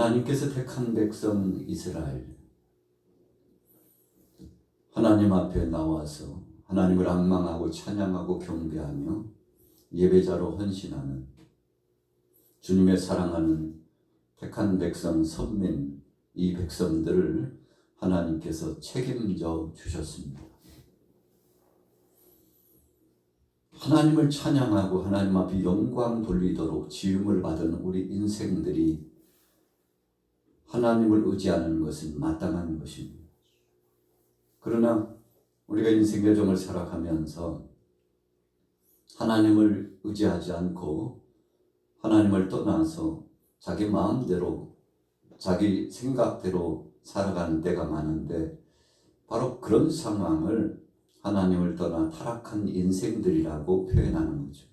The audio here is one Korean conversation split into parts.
하나님께서 택한 백성 이스라엘, 하나님 앞에 나와서 하나님을 앙망하고 찬양하고 경배하며 예배자로 헌신하는 주님의 사랑하는 택한 백성 선민, 이 백성들을 하나님께서 책임져 주셨습니다. 하나님을 찬양하고 하나님 앞에 영광 돌리도록 지음을 받은 우리 인생들이 하나님을 의지하는 것은 마땅한 것입니다. 그러나 우리가 인생 여정을 살아가면서 하나님을 의지하지 않고 하나님을 떠나서 자기 마음대로 자기 생각대로 살아가는 때가 많은데, 바로 그런 상황을 하나님을 떠나 타락한 인생들이라고 표현하는 거죠.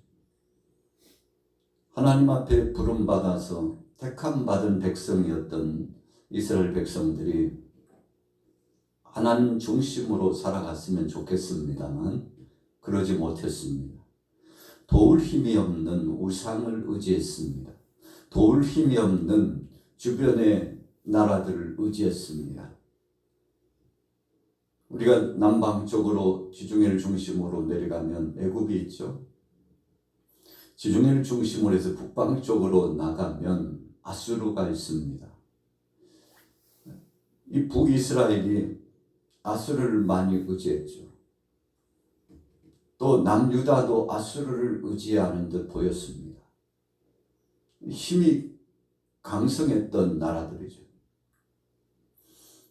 하나님 앞에 부름받아서 택함받은 백성이었던 이스라엘 백성들이 하나님 중심으로 살아갔으면 좋겠습니다만 그러지 못했습니다. 도울 힘이 없는 우상을 의지했습니다. 도울 힘이 없는 주변의 나라들을 의지했습니다. 우리가 남방 쪽으로 지중해를 중심으로 내려가면 애굽이 있죠. 지중해를 중심으로 해서 북방 쪽으로 나가면 아수르가 있습니다. 이 북이스라엘이 아수르를 많이 의지했죠. 또 남유다도 아수르를 의지하는 듯 보였습니다. 힘이 강성했던 나라들이죠.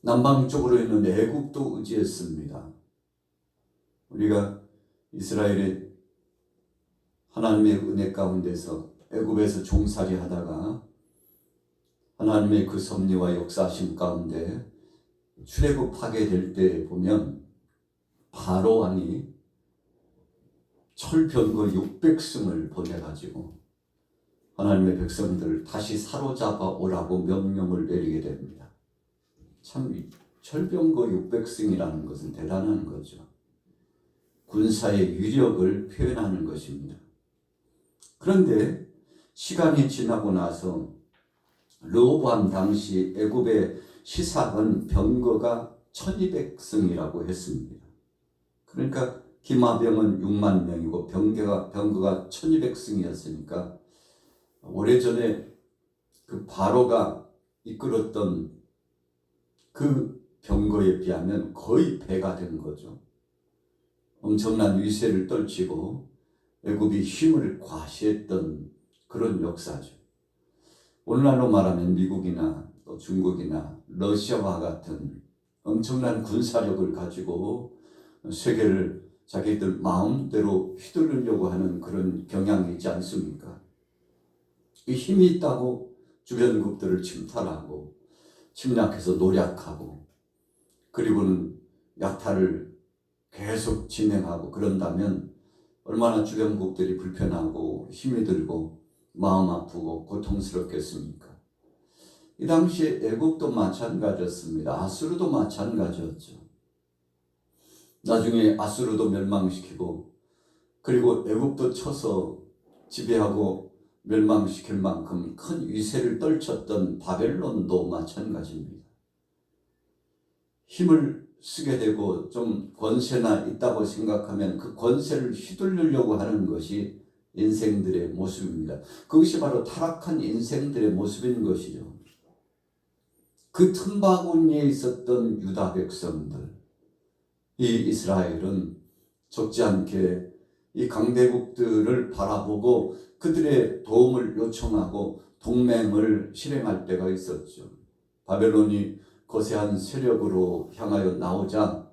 남방 쪽으로 있는 애굽도 의지했습니다. 우리가 이스라엘의 하나님의 은혜 가운데서 애굽에서 종살이 하다가 하나님의 그 섭리와 역사심 가운데 출애굽하게 될 때 보면 바로 왕이 철병거 600승을 보내가지고 하나님의 백성들을 다시 사로잡아 오라고 명령을 내리게 됩니다. 참 철병거 600승이라는 것은 대단한 거죠. 군사의 위력을 표현하는 것입니다. 그런데 시간이 지나고 나서 르호보암 당시 애굽의 시삭은 병거가 1200승이라고 했습니다. 그러니까 기마병은 6만 명이고 병거가 1200승이었으니까 오래전에 그 바로가 이끌었던 그 병거에 비하면 거의 배가 된 거죠. 엄청난 위세를 떨치고 애굽이 힘을 과시했던 그런 역사죠. 오늘날로 말하면 미국이나 또 중국이나 러시아와 같은 엄청난 군사력을 가지고 세계를 자기들 마음대로 휘두르려고 하는 그런 경향이 있지 않습니까? 이 힘이 있다고 주변국들을 침탈하고 침략해서 노략하고 그리고는 약탈을 계속 진행하고 그런다면 얼마나 주변국들이 불편하고 힘이 들고 마음 아프고 고통스럽겠습니까? 이 당시에 애국도 마찬가지였습니다. 아수르도 마찬가지였죠. 나중에 아수르도 멸망시키고 그리고 애국도 쳐서 지배하고 멸망시킬 만큼 큰 위세를 떨쳤던 바벨론도 마찬가지입니다. 힘을 쓰게 되고 좀 권세나 있다고 생각하면 그 권세를 휘둘르려고 하는 것이 인생들의 모습입니다. 그것이 바로 타락한 인생들의 모습인 것이죠. 그 틈바구니에 있었던 유다 백성들, 이 이스라엘은 적지 않게 이 강대국들을 바라보고 그들의 도움을 요청하고 동맹을 실행할 때가 있었죠. 바벨론이 거세한 세력으로 향하여 나오자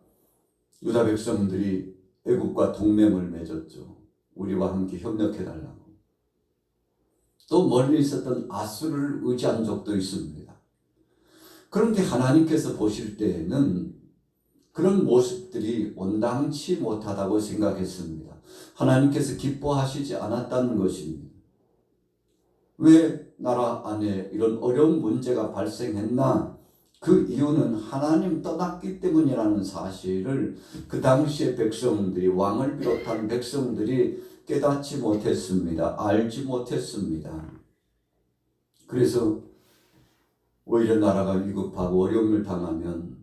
유다 백성들이 애국과 동맹을 맺었죠. 우리와 함께 협력해달라고. 또 멀리 있었던 아수르를 의지한 적도 있습니다. 그런데 하나님께서 보실 때에는 그런 모습들이 온당치 못하다고 생각했습니다. 하나님께서 기뻐하시지 않았다는 것입니다. 왜 나라 안에 이런 어려운 문제가 발생했나? 그 이유는 하나님 떠났기 때문이라는 사실을 그 당시의 백성들이, 왕을 비롯한 백성들이 깨닫지 못했습니다. 알지 못했습니다. 그래서 오히려 나라가 위급하고 어려움을 당하면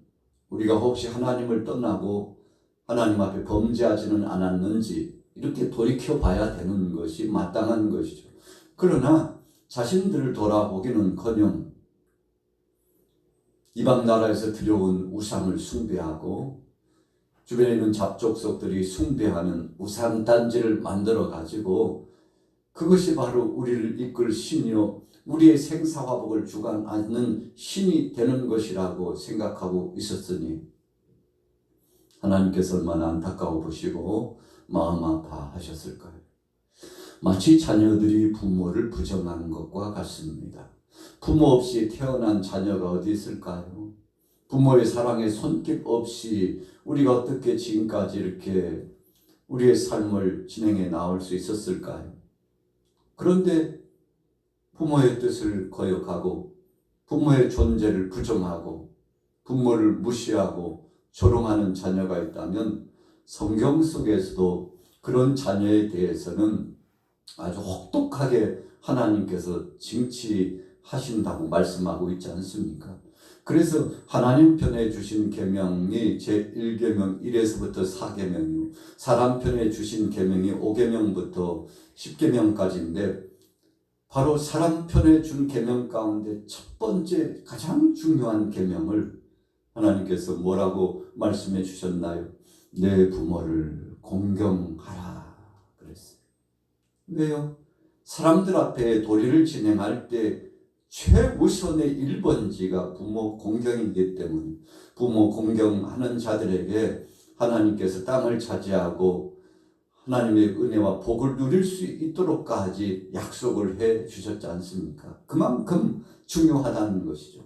우리가 혹시 하나님을 떠나고 하나님 앞에 범죄하지는 않았는지 이렇게 돌이켜 봐야 되는 것이 마땅한 것이죠. 그러나 자신들을 돌아보기는커녕 이방 나라에서 들여온 우상을 숭배하고 주변에 있는 잡족속들이 숭배하는 우상 단지를 만들어 가지고 그것이 바로 우리를 이끌 신이요 우리의 생사화복을 주관하는 신이 되는 것이라고 생각하고 있었으니 하나님께서 얼마나 안타까워 보시고 마음 아파하셨을까요? 마치 자녀들이 부모를 부정하는 것과 같습니다. 부모 없이 태어난 자녀가 어디 있을까요? 부모의 사랑의 손길 없이 우리가 어떻게 지금까지 이렇게 우리의 삶을 진행해 나올 수 있었을까요? 그런데 부모의 뜻을 거역하고 부모의 존재를 부정하고 부모를 무시하고 조롱하는 자녀가 있다면 성경 속에서도 그런 자녀에 대해서는 아주 혹독하게 하나님께서 징치하신다고 말씀하고 있지 않습니까? 그래서 하나님 편에 주신 계명이 제1계명 1에서부터 4계명이요 사람 편에 주신 계명이 5계명부터 10계명까지인데 바로 사람 편에 준 계명 가운데 첫 번째 가장 중요한 계명을 하나님께서 뭐라고 말씀해 주셨나요? 내 부모를 공경하라 그랬어요. 왜요? 사람들 앞에 도리를 진행할 때 최우선의 1번지가 부모 공경이기 때문에 부모 공경하는 자들에게 하나님께서 땅을 차지하고 하나님의 은혜와 복을 누릴 수 있도록까지 약속을 해 주셨지 않습니까? 그만큼 중요하다는 것이죠.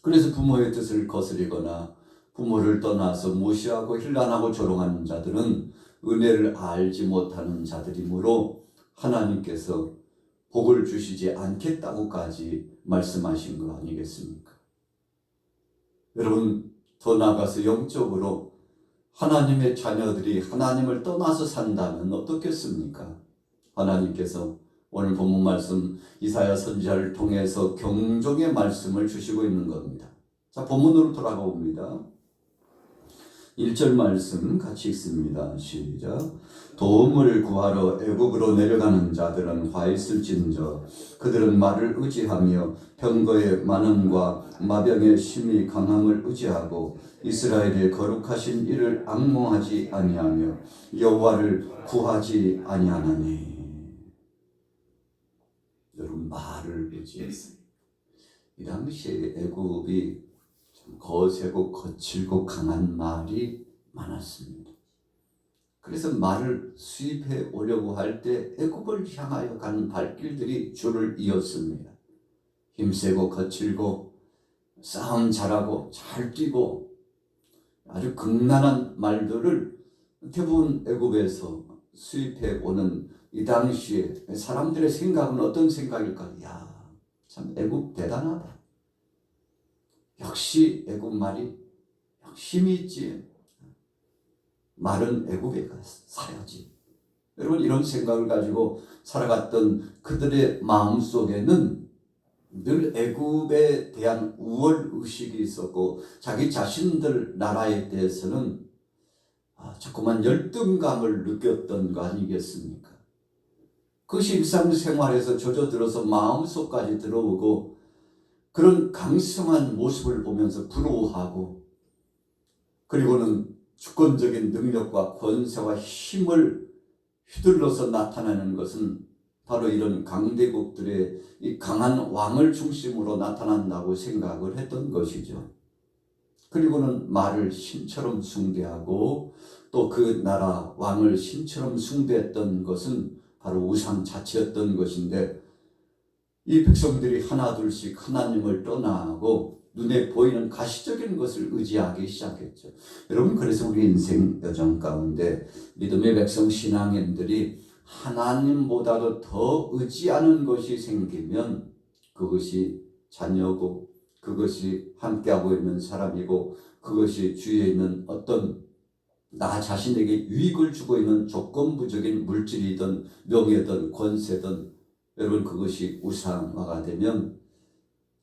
그래서 부모의 뜻을 거스리거나 부모를 떠나서 무시하고 힐난하고 조롱하는 자들은 은혜를 알지 못하는 자들이므로 하나님께서 복을 주시지 않겠다고까지 말씀하신 거 아니겠습니까? 여러분, 더 나아가서 영적으로 하나님의 자녀들이 하나님을 떠나서 산다면 어떻겠습니까? 하나님께서 오늘 본문 말씀 이사야 선지자를 통해서 경종의 말씀을 주시고 있는 겁니다. 자, 본문으로 돌아가 봅니다. 1절 말씀 같이 읽습니다. 시작. 도움을 구하러 애국으로 내려가는 자들은 화 있을진저 그들은 말을 의지하며 병거의 많음과 마병의 심히 강함을 의지하고 이스라엘의 거룩하신 이를 앙모하지 아니하며 여호와를 구하지 아니하나니. 여러분, 말을 의지했어요. 이 당시에 애굽이 좀 거세고 거칠고 강한 말이 많았습니다. 그래서 말을 수입해 오려고 할 때 애굽을 향하여 가는 발길들이 줄을 이었습니다. 힘세고 거칠고 싸움 잘하고 잘 뛰고 아주 극난한 말들을 대부분 애굽에서 수입해 오는 이 당시에 사람들의 생각은 어떤 생각일까요? 야, 참 애굽 대단하다. 역시 애굽 말이 힘이 있지. 말은 애굽에 사야지. 여러분, 이런 생각을 가지고 살아갔던 그들의 마음속에는 늘 애굽에 대한 우월의식이 있었고 자기 자신들 나라에 대해서는 자꾸만 열등감을 느꼈던 거 아니겠습니까? 그것이 일상생활에서 젖어들어서 마음속까지 들어오고 그런 강성한 모습을 보면서 부러워하고 그리고는 주권적인 능력과 권세와 힘을 휘둘러서 나타나는 것은 바로 이런 강대국들의 이 강한 왕을 중심으로 나타난다고 생각을 했던 것이죠. 그리고는 말을 신처럼 숭배하고 또 그 나라 왕을 신처럼 숭배했던 것은 바로 우상 자체였던 것인데 이 백성들이 하나둘씩 하나님을 떠나고 눈에 보이는 가시적인 것을 의지하기 시작했죠. 여러분, 그래서 우리 인생 여정 가운데 믿음의 백성 신앙인들이 하나님보다도 더 의지하는 것이 생기면 그것이 자녀고 그것이 함께하고 있는 사람이고 그것이 주위에 있는 어떤 나 자신에게 유익을 주고 있는 조건부적인 물질이든 명예든 권세든 여러분 그것이 우상화가 되면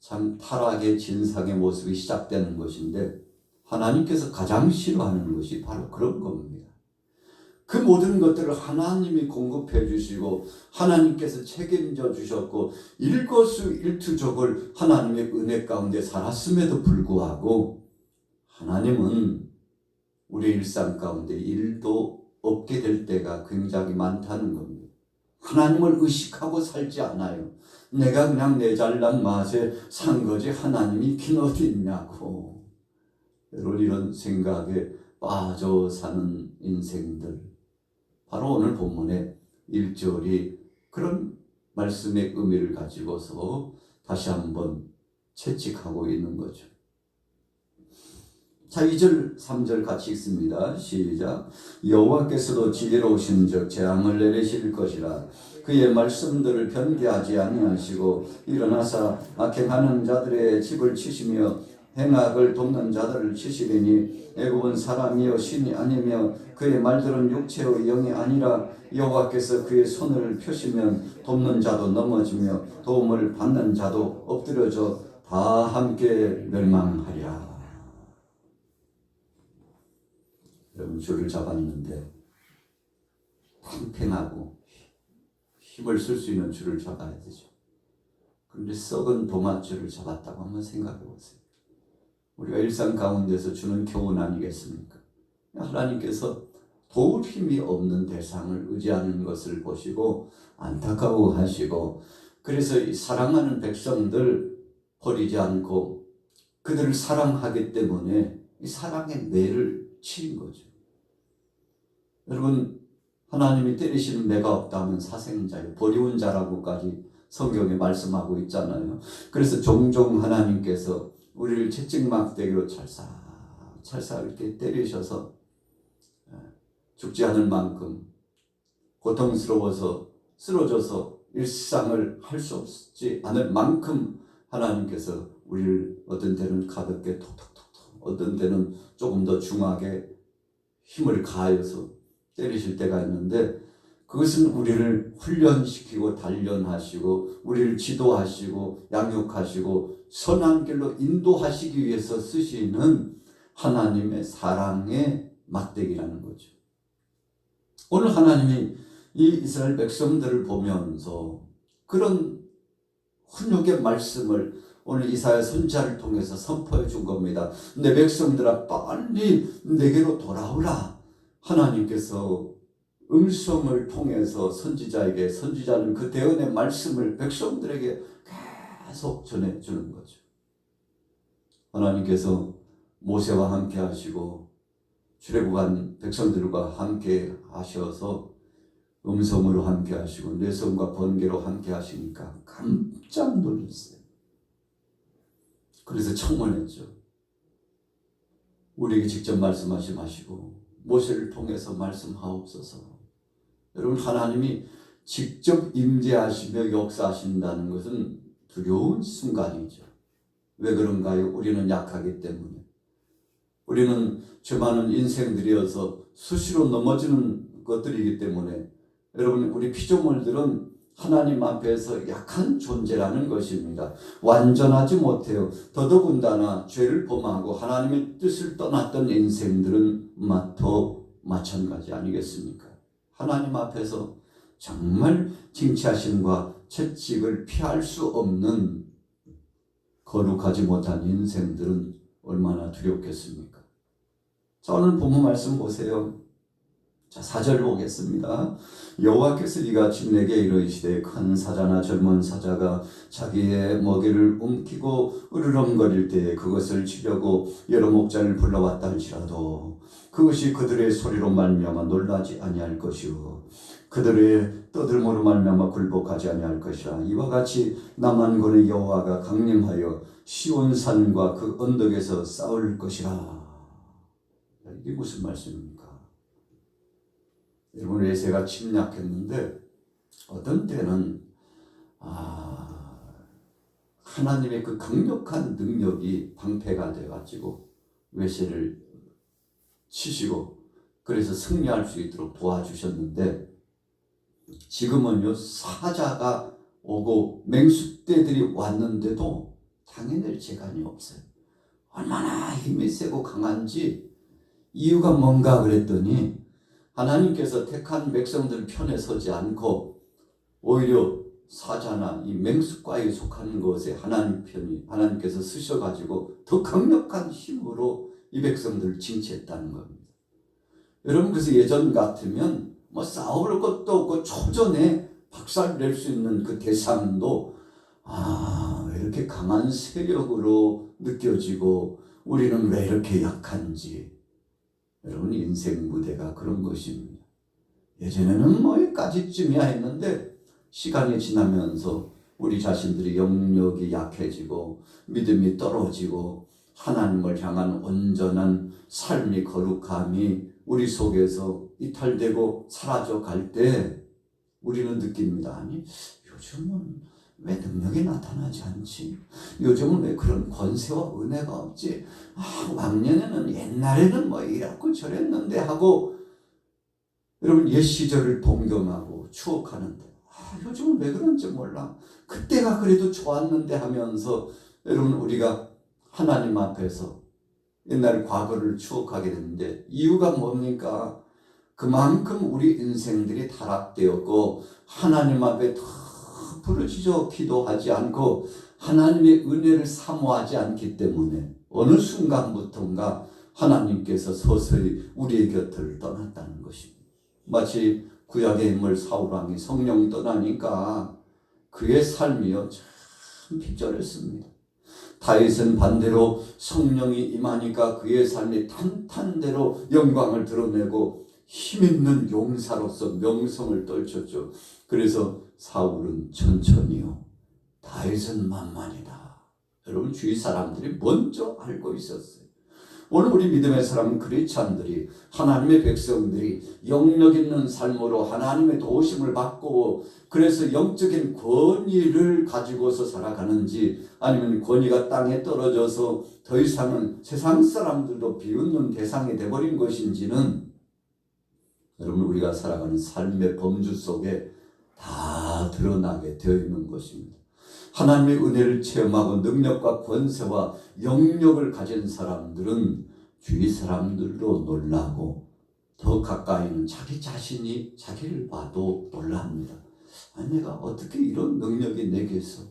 참 타락의 진상의 모습이 시작되는 것인데 하나님께서 가장 싫어하는 것이 바로 그런 겁니다. 그 모든 것들을 하나님이 공급해 주시고 하나님께서 책임져 주셨고 일거수일투족을 하나님의 은혜 가운데 살았음에도 불구하고 하나님은 우리 일상 가운데 일도 없게 될 때가 굉장히 많다는 겁니다. 하나님을 의식하고 살지 않아요. 내가 그냥 내 잘난 맛에 산 거지 하나님이 긴 어디 있냐고. 여러분 이런 생각에 빠져 사는 인생들, 바로 오늘 본문의 1절이 그런 말씀의 의미를 가지고서 다시 한번 채찍하고 있는 거죠. 자, 2절 3절 같이 읽습니다. 시작. 여호와께서도 지혜로우신즉 재앙을 내리실 것이라. 그의 말씀들을 변개하지 아니하시고 일어나사 악행하는 자들의 집을 치시며 행악을 돕는 자들을 치시리니 애굽은 사람이요 신이 아니며 그의 말들은 육체의 영이 아니라 여호와께서 그의 손을 펴시면 돕는 자도 넘어지며 도움을 받는 자도 엎드려져 다 함께 멸망하리라. 여러분 줄을 잡았는데 팽팽하고 힘을 쓸 수 있는 줄을 잡아야 되죠. 그런데 썩은 도마줄을 잡았다고 한번 생각해 보세요. 우리가 일상 가운데서 주는 교훈 아니겠습니까? 하나님께서 도울 힘이 없는 대상을 의지하는 것을 보시고 안타까워하시고 그래서 이 사랑하는 백성들 버리지 않고 그들을 사랑하기 때문에 이 사랑의 매를 치인 거죠. 여러분 하나님이 때리시는 매가 없다면 사생자요 버리운 자라고까지 성경에 말씀하고 있잖아요. 그래서 종종 하나님께서 우리를 채찍막대기로 찰싹 이렇게 때리셔서 죽지 않을 만큼 고통스러워서 쓰러져서 일상을 할 수 없지 않을 만큼 하나님께서 우리를 어떤 때는 가볍게 톡톡톡톡 어떤 때는 조금 더 중하게 힘을 가하여서 때리실 때가 있는데 그것은 우리를 훈련시키고 단련하시고 우리를 지도하시고 양육하시고 선한 길로 인도하시기 위해서 쓰시는 하나님의 사랑의 막대기라는 거죠. 오늘 하나님이 이 이스라엘 백성들을 보면서 그런 훈육의 말씀을 오늘 이사야 선지자를 통해서 선포해 준 겁니다. 내 백성들아 빨리 내게로 돌아오라. 하나님께서 음성을 통해서 선지자에게 선지자는 그 대언의 말씀을 백성들에게 계속 전해주는 거죠. 하나님께서 모세와 함께 하시고 출애굽한 백성들과 함께 하셔서 음성으로 함께 하시고 뇌성과 번개로 함께 하시니까 깜짝 놀랐어요. 그래서 청원했죠. 우리에게 직접 말씀하지 마시고 모세를 통해서 말씀하옵소서. 여러분 하나님이 직접 임재하시며 역사하신다는 것은 두려운 순간이죠. 왜 그런가요? 우리는 약하기 때문에. 우리는 죄 많은 인생들이어서 수시로 넘어지는 것들이기 때문에 여러분 우리 피조물들은 하나님 앞에서 약한 존재라는 것입니다. 완전하지 못해요. 더더군다나 죄를 범하고 하나님의 뜻을 떠났던 인생들은 더 마찬가지 아니겠습니까? 하나님 앞에서 정말 징치하심과 채찍을 피할 수 없는 거룩하지 못한 인생들은 얼마나 두렵겠습니까? 자, 오늘 본문 말씀 보세요. 자, 4절 보겠습니다. 여호와께서 이같이 내게 이르시되 큰 사자나 젊은 사자가 자기의 먹이를 움키고 으르렁거릴 때에 그것을 치려고 여러 목자를 불러왔다 할지라도 그것이 그들의 소리로 말미암아 놀라지 아니할 것이요 그들의 떠들므로 말미암아 굴복하지 아니할 것이라. 이와 같이 남한군의 여호와가 강림하여 시온산과 그 언덕에서 싸울 것이라. 이게 무슨 말씀입니까? 여러분 외세가 침략했는데 어떤 때는 하나님의 그 강력한 능력이 방패가 돼가지고 외세를 치시고 그래서 승리할 수 있도록 도와주셨는데 지금은요 사자가 오고 맹수떼들이 왔는데도 당해낼 재간이 없어요. 얼마나 힘이 세고 강한지. 이유가 뭔가 그랬더니 하나님께서 택한 백성들 편에 서지 않고 오히려 사자나 이 맹수과에 속하는 것에 하나님께서 쓰셔가지고 더 강력한 힘으로 이 백성들을 징치했다는 겁니다. 여러분, 그래서 예전 같으면 뭐 싸울 것도 없고 초전에 박살 낼 수 있는 그 대상도 왜 이렇게 강한 세력으로 느껴지고 우리는 왜 이렇게 약한지. 여러분, 인생 무대가 그런 것입니다. 예전에는 뭐 여기까지쯤이야 했는데 시간이 지나면서 우리 자신들이 영역이 약해지고 믿음이 떨어지고 하나님을 향한 온전한 삶의 거룩함이 우리 속에서 이탈되고 사라져 갈 때 우리는 느낍니다. 아니, 요즘은 왜 능력이 나타나지 않지? 요즘은 왜 그런 권세와 은혜가 없지? 왕년에는 옛날에는 뭐 이랬고 저랬는데 하고 여러분 옛 시절을 동경하고 추억하는데 요즘은 왜 그런지 몰라. 그때가 그래도 좋았는데 하면서 여러분 우리가 하나님 앞에서 옛날 과거를 추억하게 되는데 이유가 뭡니까? 그만큼 우리 인생들이 타락되었고 하나님 앞에 더 부르짖어 기도하지 않고 하나님의 은혜를 사모하지 않기 때문에 어느 순간부터인가 하나님께서 서서히 우리의 곁을 떠났다는 것입니다. 마치 구약의 인물 사울왕이 성령이 떠나니까 그의 삶이요 참 비절했습니다. 다윗은 반대로 성령이 임하니까 그의 삶이 탄탄대로 영광을 드러내고 힘있는 용사로서 명성을 떨쳤죠. 그래서 사울은 천천히요, 다윗은 만만이다. 여러분, 주위 사람들이 먼저 알고 있었어요. 오늘 우리 믿음의 사람 크리스찬들이, 하나님의 백성들이 영력 있는 삶으로 하나님의 도우심을 받고 그래서 영적인 권위를 가지고서 살아가는지, 아니면 권위가 땅에 떨어져서 더 이상은 세상 사람들도 비웃는 대상이 되어버린 것인지는 여러분 우리가 살아가는 삶의 범주 속에 다 드러나게 되어 있는 것입니다. 하나님의 은혜를 체험하고 능력과 권세와 영역을 가진 사람들은 주위 사람들도 놀라고 더 가까이는 자기 자신이 자기를 봐도 놀랍니다. 아니, 내가 어떻게 이런 능력이 내게서,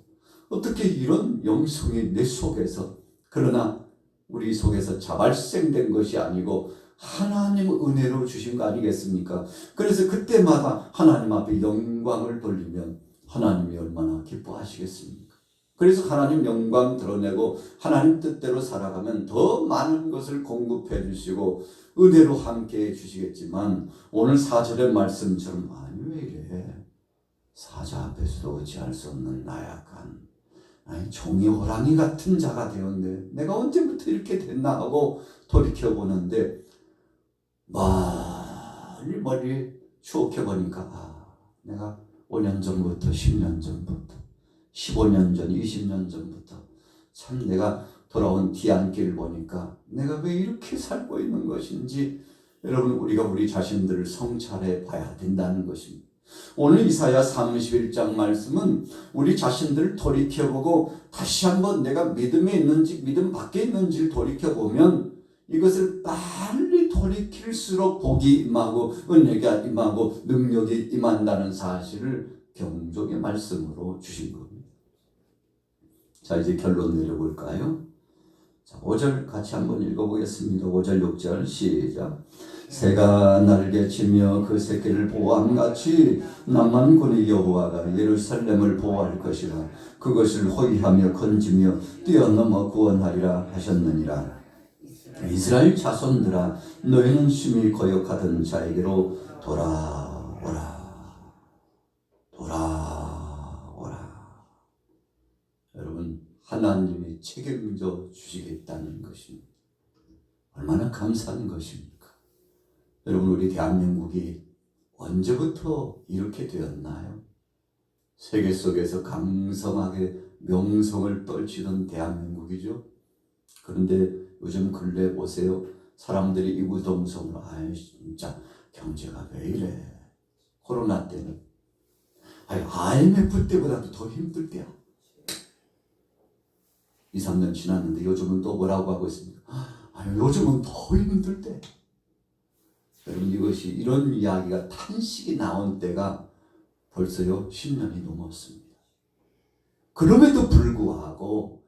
어떻게 이런 영성이 내 속에서, 그러나 우리 속에서 자발생된 것이 아니고 하나님 은혜로 주신 거 아니겠습니까? 그래서 그때마다 하나님 앞에 영광을 돌리면 하나님이 얼마나 기뻐하시겠습니까? 그래서 하나님 영광 드러내고 하나님 뜻대로 살아가면 더 많은 것을 공급해 주시고 은혜로 함께 해 주시겠지만, 오늘 4절의 말씀처럼 아니 왜 이래, 사자 앞에서도 어찌할 수 없는 나약한, 아니 종이 호랑이 같은 자가 되었네, 내가 언제부터 이렇게 됐나 하고 돌이켜보는데 멀리 추억해보니까 내가 5년 전부터 10년 전부터 15년 전 20년 전부터 참 내가 돌아온 뒤안길을 보니까 내가 왜 이렇게 살고 있는 것인지, 여러분 우리가 우리 자신들을 성찰해 봐야 된다는 것입니다. 오늘 이사야 31장 말씀은 우리 자신들을 돌이켜보고 다시 한번 내가 믿음에 있는지 믿음 밖에 있는지를 돌이켜보면 이것을 빨리 돌이킬수록 복이 임하고 은혜가 임하고 능력이 임한다는 사실을 경종의 말씀으로 주신 겁니다. 자, 이제 결론 내려볼까요? 자, 5절 같이 한번 읽어보겠습니다. 5절 6절 시작. 새가 날개치며 그 새끼를 보호함같이 남만군의 여호와가 예루살렘을 보호할 것이라. 그것을 호위하며 건지며 뛰어넘어 구원하리라 하셨느니라. 이스라엘 자손들아, 너희는 심히 거역하던 자에게로 돌아오라. 돌아오라. 여러분, 하나님이 책임져 주시겠다는 것입니다. 얼마나 감사한 것입니까? 여러분, 우리 대한민국이 언제부터 이렇게 되었나요? 세계 속에서 강성하게 명성을 떨치던 대한민국이죠. 그런데 요즘 근래 보세요. 사람들이 이구동성으로 진짜 경제가 왜 이래. 코로나 때는 IMF 때보다도 더 힘들 때야. 2, 3년 지났는데 요즘은 또 뭐라고 하고 있습니까? 요즘은 더 힘들대. 여러분, 이런 이야기가 탄식이 나온 때가 벌써요 10년이 넘었습니다. 그럼에도 불구하고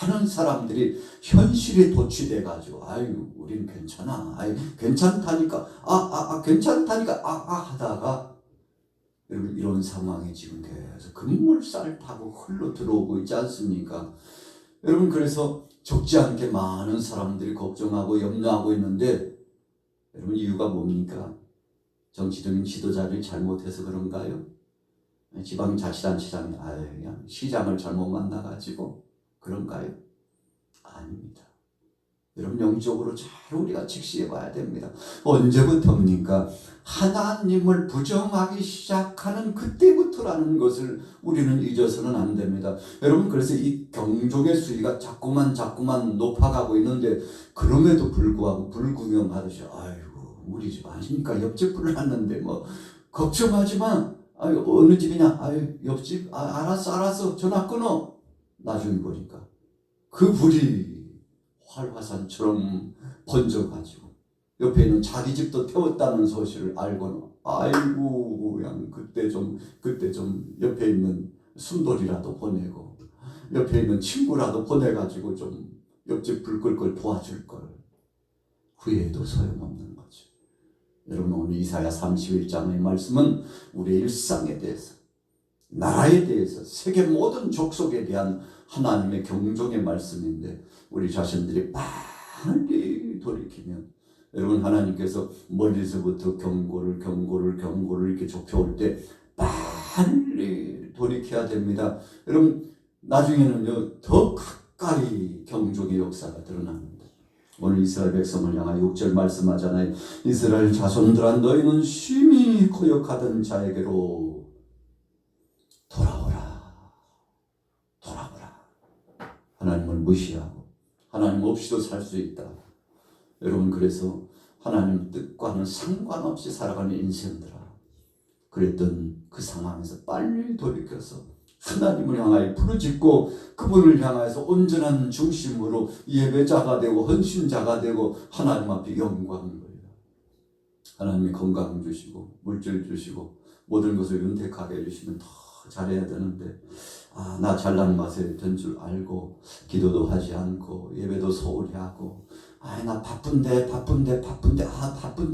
많은 사람들이 현실에 도취돼 가지고 우린 괜찮아, 괜찮다니까, 괜찮다니까, 하다가 여러분, 이런 상황이 지금 계속 급물살 타고 흘러 들어오고 있지 않습니까? 여러분, 그래서 적지 않게 많은 사람들이 걱정하고 염려하고 있는데, 여러분, 이유가 뭡니까? 정치적인 지도자들이 잘못해서 그런가요? 지방자치단체장이 그냥 시장을 잘못 만나가지고 그런가요? 아닙니다. 여러분, 영적으로 잘 우리가 직시해 봐야 됩니다. 언제부터입니까? 하나님을 부정하기 시작하는 그때부터라는 것을 우리는 잊어서는 안 됩니다. 여러분, 그래서 이 경종의 수위가 자꾸만 높아가고 있는데, 그럼에도 불구하고 불구경하듯이 우리 집 아니니까 옆집 불났는데 뭐 걱정하지 마. 어느 집이냐? 옆집. 알았어. 전화 끊어. 나중에 보니까 그 불이 활화산처럼 번져가지고 옆에 있는 자기 집도 태웠다는 소식을 알고는 그냥 그때 좀 옆에 있는 순돌이라도 보내고 옆에 있는 친구라도 보내가지고 좀 옆집 불 끌 걸 도와줄 걸. 후회해도 소용없는 거죠. 여러분, 오늘 이사야 31장의 말씀은 우리의 일상에 대해서, 나라에 대해서, 세계 모든 족속에 대한 하나님의 경종의 말씀인데, 우리 자신들이 빨리 돌이키면, 여러분, 하나님께서 멀리서부터 경고를 이렇게 좁혀올 때 빨리 돌이켜야 됩니다. 여러분, 나중에는요 더 가까이 경종의 역사가 드러납니다. 오늘 이스라엘 백성을 향하여 6절 말씀하잖아요. 이스라엘 자손들아, 너희는 심히 거역하던 자에게로 돌아오라. 하나님을 무시하고 하나님 없이도 살 수 있다. 여러분, 그래서 하나님 뜻과는 상관없이 살아가는 인생들아, 그랬던 그 상황에서 빨리 돌이켜서 하나님을 향하여 부르짖고 그분을 향해서 온전한 중심으로 예배자가 되고 헌신자가 되고 하나님 앞에 영광을 돌려. 하나님이 건강 주시고 물질 주시고 모든 것을 윤택하게 해주시면 더 잘해야 되는데, 나 잘난 맛에 된 줄 알고 기도도 하지 않고 예배도 소홀히 하고, 나 바쁜데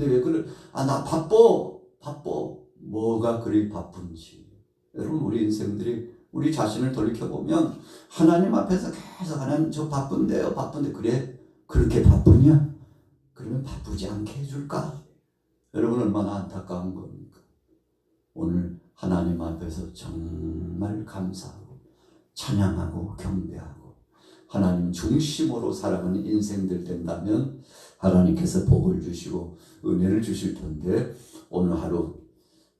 왜 그래? 나 바빠. 뭐가 그리 바쁜지. 여러분, 우리 인생들이 우리 자신을 돌이켜보면 하나님 앞에서 계속 하나님 저 바쁜데요. 그래? 그렇게 바쁘냐? 그러면 바쁘지 않게 해줄까? 여러분, 얼마나 안타까운 겁니까? 오늘 하나님 앞에서 정말 감사하고 찬양하고 경배하고 하나님 중심으로 살아가는 인생들 된다면 하나님께서 복을 주시고 은혜를 주실 텐데, 오늘 하루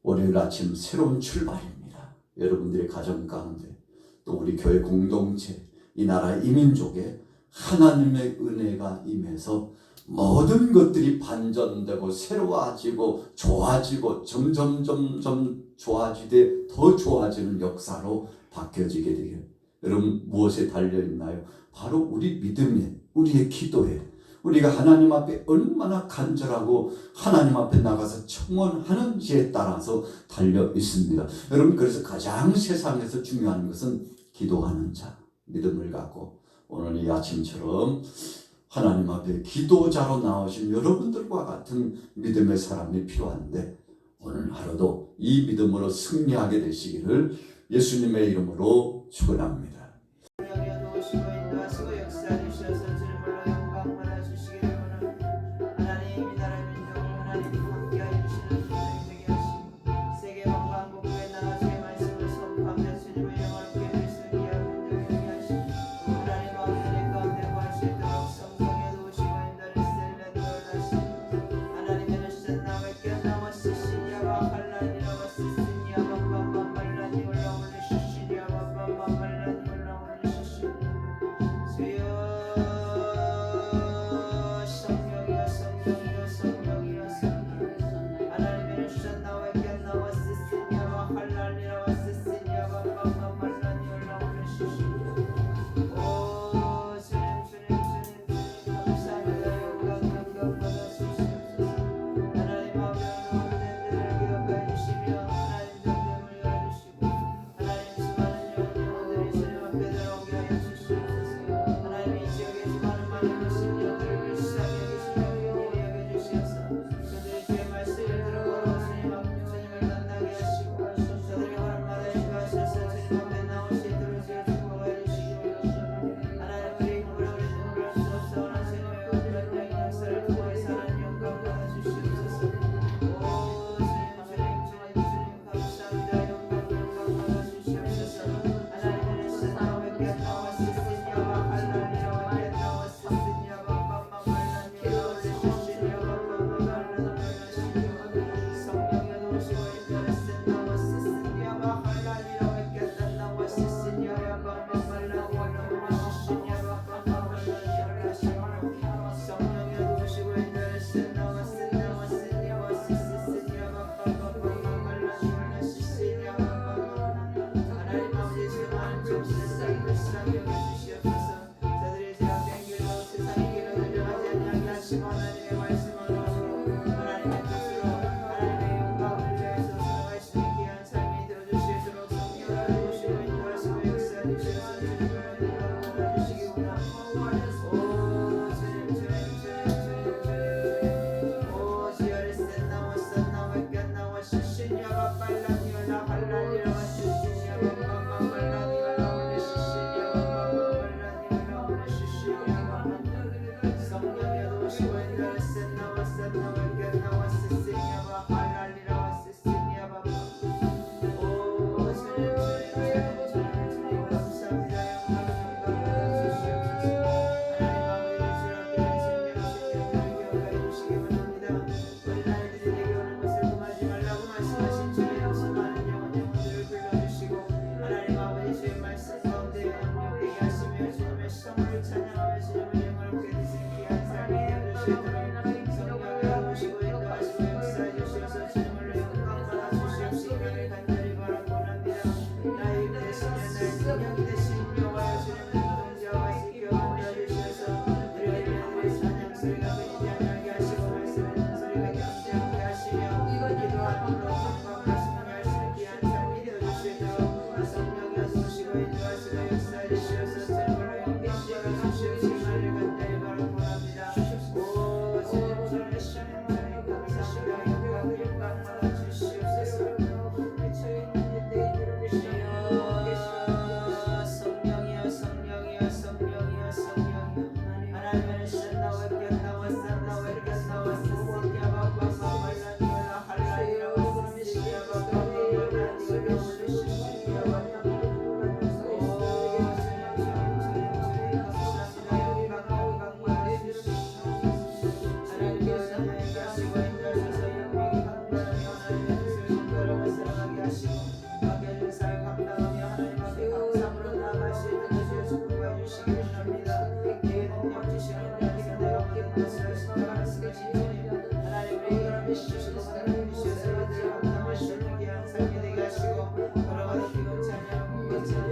월요일 아침 새로운 출발입니다. 여러분들의 가정 가운데, 또 우리 교회 공동체, 이 나라 이민족에 하나님의 은혜가 임해서 모든 것들이 반전되고 새로워지고 좋아지고 점점 좋아지되 더 좋아지는 역사로 바뀌어지게 되길. 여러분, 무엇에 달려있나요? 바로 우리 믿음에, 우리의 기도에, 우리가 하나님 앞에 얼마나 간절하고 하나님 앞에 나가서 청원하는지에 따라서 달려 있습니다. 여러분, 그래서 가장 세상에서 중요한 것은 기도하는 자, 믿음을 갖고 오늘 이 아침처럼 하나님 앞에 기도자로 나오신 여러분들과 같은 믿음의 사람이 필요한데, 오늘 하루도 이 믿음으로 승리하게 되시기를 예수님의 이름으로 축원합니다.